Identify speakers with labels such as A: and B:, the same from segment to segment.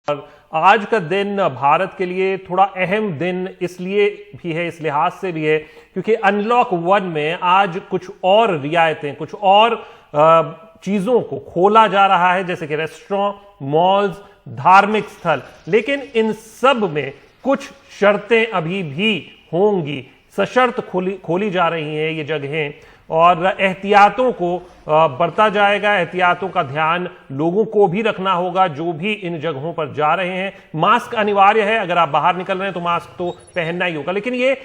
A: और आज का दिन भारत के लिए थोड़ा अहम दिन इसलिए भी है, इस लिहाज से भी है क्योंकि अनलॉक 1 में आज कुछ और रियायतें, कुछ और चीजों को खोला जा रहा है, जैसे कि रेस्टोरेंट, मॉल्स, धार्मिक स्थल। लेकिन इन सब में कुछ शर्तें अभी भी होंगी, सशर्त खोली जा रही हैं ये जगहें, और एहतियातों को बरता जाएगा। एहतियातों का ध्यान लोगों को भी रखना होगा जो भी इन जगहों पर जा रहे हैं। मास्क अनिवार्य है, अगर आप बाहर निकल रहे हैं तो मास्क तो पहनना ही होगा। लेकिन ये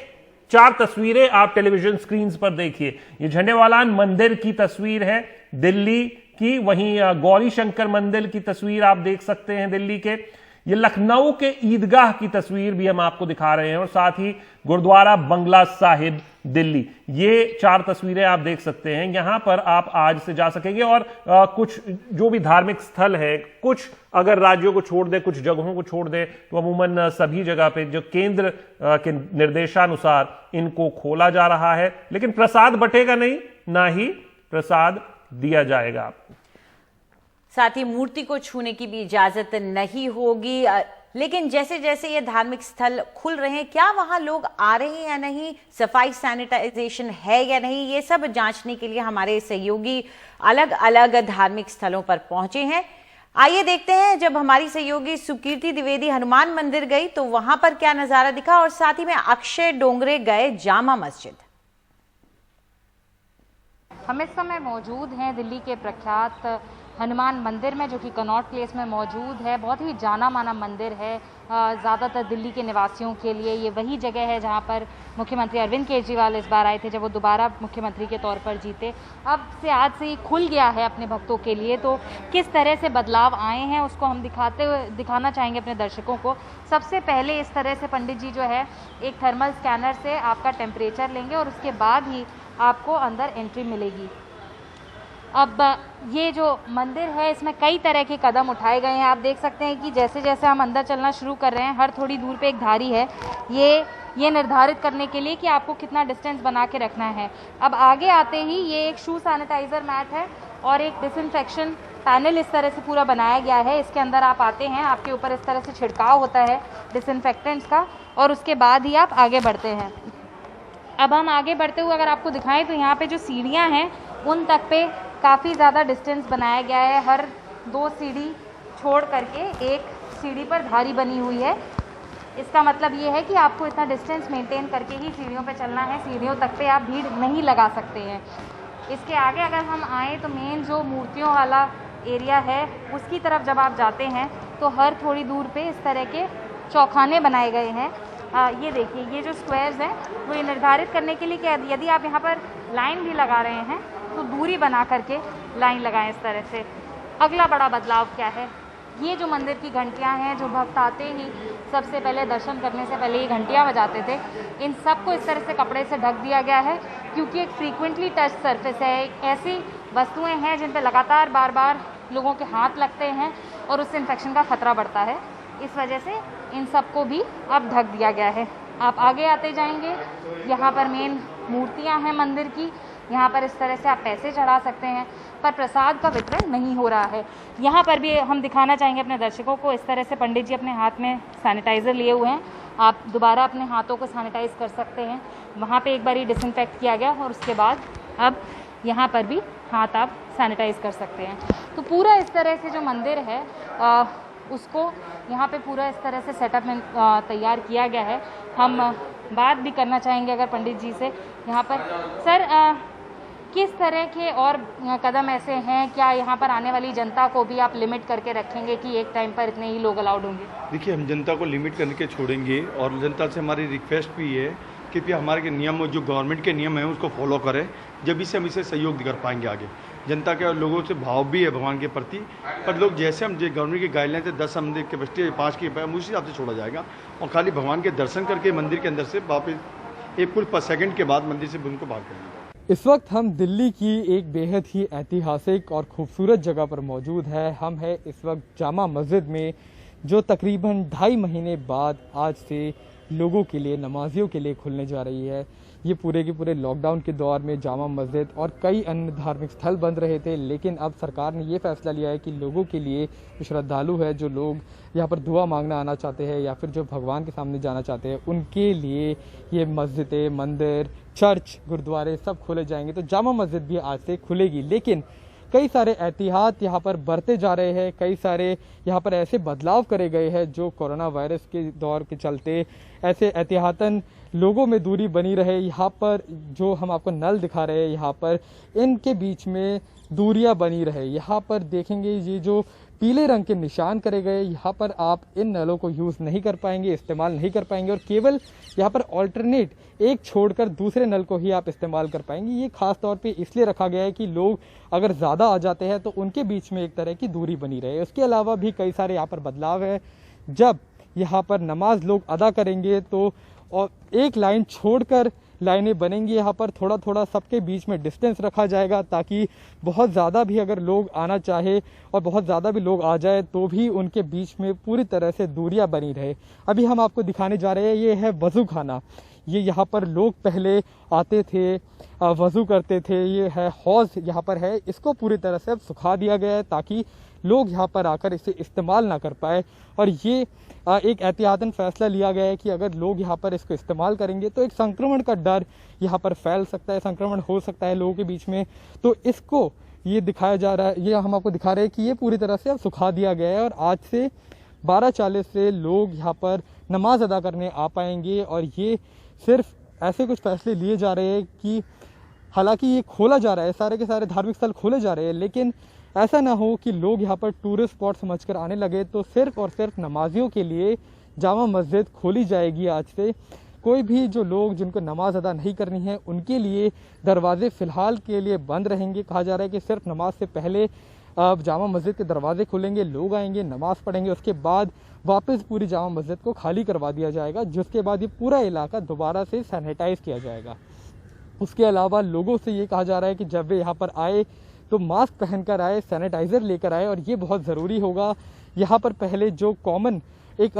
A: 4 तस्वीरें आप टेलीविजन स्क्रीन पर देखिए। ये झंडेवालान मंदिर की तस्वीर है दिल्ली की, वहीं गौरी शंकर मंदिर की तस्वीर आप देख सकते हैं दिल्ली के। ये लखनऊ के ईदगाह की तस्वीर भी हम आपको दिखा रहे हैं, और साथ ही गुरुद्वारा बंगला साहिब दिल्ली। ये 4 तस्वीरें आप देख सकते हैं। यहां पर आप आज से जा सकेंगे, और कुछ जो भी धार्मिक स्थल है, कुछ अगर राज्यों को छोड़ दे, कुछ जगहों को छोड़ दे, तो अमूमन सभी जगह पे जो केंद्र के निर्देशानुसार इनको खोला जा रहा है। लेकिन प्रसाद बटेगा नहीं, ना ही प्रसाद दिया जाएगा आपको।
B: साथ ही मूर्ति को छूने की भी इजाजत नहीं होगी। लेकिन जैसे जैसे ये धार्मिक स्थल खुल रहे हैं, क्या वहां लोग आ रहे हैं या नहीं, सफाई सैनिटाइजेशन है या नहीं, ये सब जांचने के लिए हमारे सहयोगी अलग अलग धार्मिक स्थलों पर पहुंचे हैं। आइए देखते हैं, जब हमारी सहयोगी सुकीर्ति द्विवेदी हनुमान मंदिर गई तो वहां पर क्या नजारा दिखा, और साथ ही में अक्षय डोंगरे गए जामा मस्जिद।
C: हम इस समय मौजूद हैं दिल्ली के प्रख्यात हनुमान मंदिर में, जो कि कनॉट प्लेस में मौजूद है। बहुत ही जाना माना मंदिर है ज़्यादातर दिल्ली के निवासियों के लिए। ये वही जगह है जहाँ पर मुख्यमंत्री अरविंद केजरीवाल इस बार आए थे जब वो दोबारा मुख्यमंत्री के तौर पर जीते। अब से आज से ही खुल गया है अपने भक्तों के लिए, तो किस तरह से बदलाव आए हैं उसको हम दिखाना चाहेंगे अपने दर्शकों को। सबसे पहले इस तरह से पंडित जी जो है एक थर्मल स्कैनर से आपका टेम्परेचर लेंगे, और उसके बाद ही आपको अंदर एंट्री मिलेगी। अब ये जो मंदिर है इसमें कई तरह के कदम उठाए गए हैं। आप देख सकते हैं कि जैसे जैसे हम अंदर चलना शुरू कर रहे हैं, हर थोड़ी दूर पे एक धारी है, ये निर्धारित करने के लिए कि आपको कितना डिस्टेंस बना के रखना है। अब आगे आते ही ये एक शू सैनिटाइजर मैट है और एक डिसइंफेक्शन पैनल इस तरह से पूरा बनाया गया है। इसके अंदर आप आते हैं, आपके ऊपर इस तरह से छिड़काव होता है डिसइंफेक्टेंट्स का, और उसके बाद ही आप आगे बढ़ते हैं। अब हम आगे बढ़ते हुए अगर आपको दिखाएं तो यहाँ पे जो सीढ़ियाँ हैं उन तक पे काफ़ी ज़्यादा डिस्टेंस बनाया गया है। हर 2 सीढ़ी छोड़ करके एक सीढ़ी पर धारी बनी हुई है। इसका मतलब ये है कि आपको इतना डिस्टेंस मेंटेन करके ही सीढ़ियों पे चलना है। सीढ़ियों तक पे आप भीड़ नहीं लगा सकते हैं। इसके आगे अगर हम आएँ तो मेन जो मूर्तियों वाला एरिया है उसकी तरफ जब आप जाते हैं तो हर थोड़ी दूर पे इस तरह के चौखाने बनाए गए हैं। ये देखिए, ये जो स्क्वायर्स हैं वो ये निर्धारित करने के लिए कि यदि आप यहाँ पर लाइन भी लगा रहे हैं तो दूरी बना करके लाइन लगाएं इस तरह से। अगला बड़ा बदलाव क्या है, ये जो मंदिर की घंटियाँ हैं, जो भक्त आते ही सबसे पहले दर्शन करने से पहले ये घंटियाँ बजाते थे, इन सबको इस तरह से कपड़े से ढक दिया गया है, क्योंकि एक फ्रीक्वेंटली टच सरफेस है। ऐसी वस्तुएँ हैं जिन पर लगातार बार बार लोगों के हाथ लगते हैं और उससे इन्फेक्शन का खतरा बढ़ता है। इस वजह से इन सबको भी अब ढक दिया गया है। आप आगे आते जाएंगे, यहाँ पर मेन मूर्तियाँ हैं मंदिर की। यहाँ पर इस तरह से आप पैसे चढ़ा सकते हैं, पर प्रसाद का वितरण नहीं हो रहा है। यहाँ पर भी हम दिखाना चाहेंगे अपने दर्शकों को, इस तरह से पंडित जी अपने हाथ में सैनिटाइज़र लिए हुए हैं। आप दोबारा अपने हाथों को सैनिटाइज कर सकते हैं। वहाँ पे एक बार ही डिसइंफेक्ट किया गया, और उसके बाद अब यहाँ पर भी हाथ आप सैनिटाइज कर सकते हैं। तो पूरा इस तरह से जो मंदिर है उसको यहाँ पे पूरा इस तरह से सेटअप में तैयार किया गया है। हम बात भी करना चाहेंगे अगर पंडित जी से यहाँ पर। सर, किस तरह के और कदम ऐसे हैं, क्या यहाँ पर आने वाली जनता को भी आप लिमिट करके रखेंगे कि एक टाइम पर इतने ही लोग अलाउड होंगे?
D: देखिए, हम जनता को लिमिट करके छोड़ेंगे, और जनता से हमारी रिक्वेस्ट भी है कि हमारे नियम, जो गवर्नमेंट के नियम हैं उसको फॉलो करें, जब इससे हम इसे सहयोग कर पाएंगे आगे। जनता के और लोगों से भाव भी है भगवान के प्रति, पर लोग जैसे हम जो गवर्नमेंट की गाइडलाइन है 10 मंदिर के बस्ती 5 की उसी हिसाब से छोड़ा जाएगा, और खाली भगवान के दर्शन करके मंदिर के अंदर से वापस एक कुछ सेकंड के बाद मंदिर से उनको बाहर करेंगे।
E: इस वक्त हम दिल्ली की एक बेहद ही ऐतिहासिक और खूबसूरत जगह पर मौजूद है। हम है इस वक्त जामा मस्जिद में, जो तकरीबन 2.5 महीने बाद आज से लोगों के लिए, नमाजियों के लिए खुलने जा रही है। ये पूरे के पूरे लॉकडाउन के दौर में जामा मस्जिद और कई अन्य धार्मिक स्थल बंद रहे थे, लेकिन अब सरकार ने ये फैसला लिया है कि लोगों के लिए, जो श्रद्धालु है, जो लोग यहाँ पर दुआ मांगना आना चाहते हैं या फिर जो भगवान के सामने जाना चाहते हैं, उनके लिए ये मस्जिदें, मंदिर, चर्च, गुरुद्वारे सब खोले जाएंगे। तो जामा मस्जिद भी आज से खुलेगी, लेकिन कई सारे एहतियात यहाँ पर बरते जा रहे हैं, कई सारे यहाँ पर ऐसे बदलाव करे गए हैं जो कोरोना वायरस के दौर के चलते ऐसे एहतियातन लोगों में दूरी बनी रहे। यहाँ पर जो हम आपको नल दिखा रहे हैं, यहाँ पर इनके बीच में दूरियां बनी रहे। यहाँ पर देखेंगे ये जो पीले रंग के निशान करे गए, यहाँ पर आप इन नलों को यूज़ नहीं कर पाएंगे, इस्तेमाल नहीं कर पाएंगे और केवल यहाँ पर ऑल्टरनेट एक छोड़कर दूसरे नल को ही आप इस्तेमाल कर पाएंगे। ये खास तौर पे इसलिए रखा गया है कि लोग अगर ज़्यादा आ जाते हैं तो उनके बीच में एक तरह की दूरी बनी रहे। उसके अलावा भी कई सारे यहाँ पर बदलाव है। जब यहाँ पर नमाज लोग अदा करेंगे तो और एक लाइन छोड़कर लाइनें बनेंगी, यहाँ पर थोड़ा थोड़ा सबके बीच में डिस्टेंस रखा जाएगा ताकि बहुत ज़्यादा भी अगर लोग आना चाहे और बहुत ज़्यादा भी लोग आ जाए तो भी उनके बीच में पूरी तरह से दूरियां बनी रहे। अभी हम आपको दिखाने जा रहे हैं, ये है वज़ू खाना। ये यहाँ पर लोग पहले आते थे, वज़ू करते थे। ये है हौज़ यहाँ पर है, इसको पूरी तरह से अब सुखा दिया गया है ताकि लोग यहाँ पर आकर इसे इस्तेमाल ना कर पाए। और ये एक एहतियातन फैसला लिया गया है कि अगर लोग यहाँ पर इसको इस्तेमाल करेंगे तो एक संक्रमण का डर यहाँ पर फैल सकता है, संक्रमण हो सकता है लोगों के बीच में। तो इसको ये दिखाया जा रहा है, ये हम आपको दिखा रहे हैं कि ये पूरी तरह से अब सुखा दिया गया है और आज से 12:40 से लोग यहाँ पर नमाज अदा करने आ पाएंगे। और ये सिर्फ ऐसे कुछ फैसले लिए जा रहे हैं कि हालांकि ये खोला जा रहा है, सारे के सारे धार्मिक स्थल खोले जा रहे हैं, लेकिन ऐसा ना हो कि लोग यहाँ पर टूरिस्ट स्पॉट समझकर आने लगे। तो सिर्फ और सिर्फ नमाजियों के लिए जामा मस्जिद खोली जाएगी आज से। कोई भी जो लोग जिनको नमाज अदा नहीं करनी है उनके लिए दरवाजे फ़िलहाल के लिए बंद रहेंगे। कहा जा रहा है कि सिर्फ नमाज से पहले जामा मस्जिद के दरवाजे खुलेंगे, लोग आएंगे, नमाज़ पढ़ेंगे, उसके बाद वापस पूरी जामा मस्जिद को खाली करवा दिया जाएगा, जिसके बाद ये पूरा इलाका दोबारा से सैनिटाइज़ किया जाएगा। उसके अलावा लोगों से ये कहा जा रहा है कि जब वे यहाँ पर आए तो मास्क पहनकर आए, सैनिटाइज़र लेकर आए और ये बहुत ज़रूरी होगा। यहाँ पर पहले जो कॉमन एक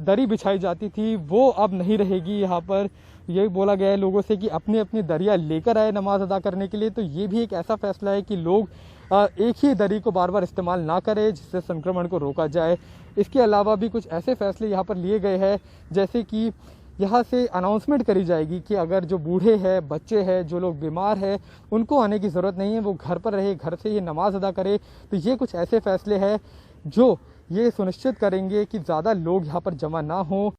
E: दरी बिछाई जाती थी वो अब नहीं रहेगी। यहाँ पर ये बोला गया है लोगों से कि अपनी अपनी दरिया लेकर आए नमाज अदा करने के लिए। तो ये भी एक ऐसा फैसला है कि लोग एक ही दरी को बार बार इस्तेमाल ना करें जिससे संक्रमण को रोका जाए। इसके अलावा भी कुछ ऐसे फैसले यहाँ पर लिए गए हैं, जैसे कि यहाँ से अनाउंसमेंट करी जाएगी कि अगर जो बूढ़े हैं, बच्चे हैं, जो लोग बीमार हैं, उनको आने की ज़रूरत नहीं है, वो घर पर रहे, घर से ये नमाज अदा करे। तो ये कुछ ऐसे फैसले हैं जो ये सुनिश्चित करेंगे कि ज़्यादा लोग यहाँ पर जमा ना हों।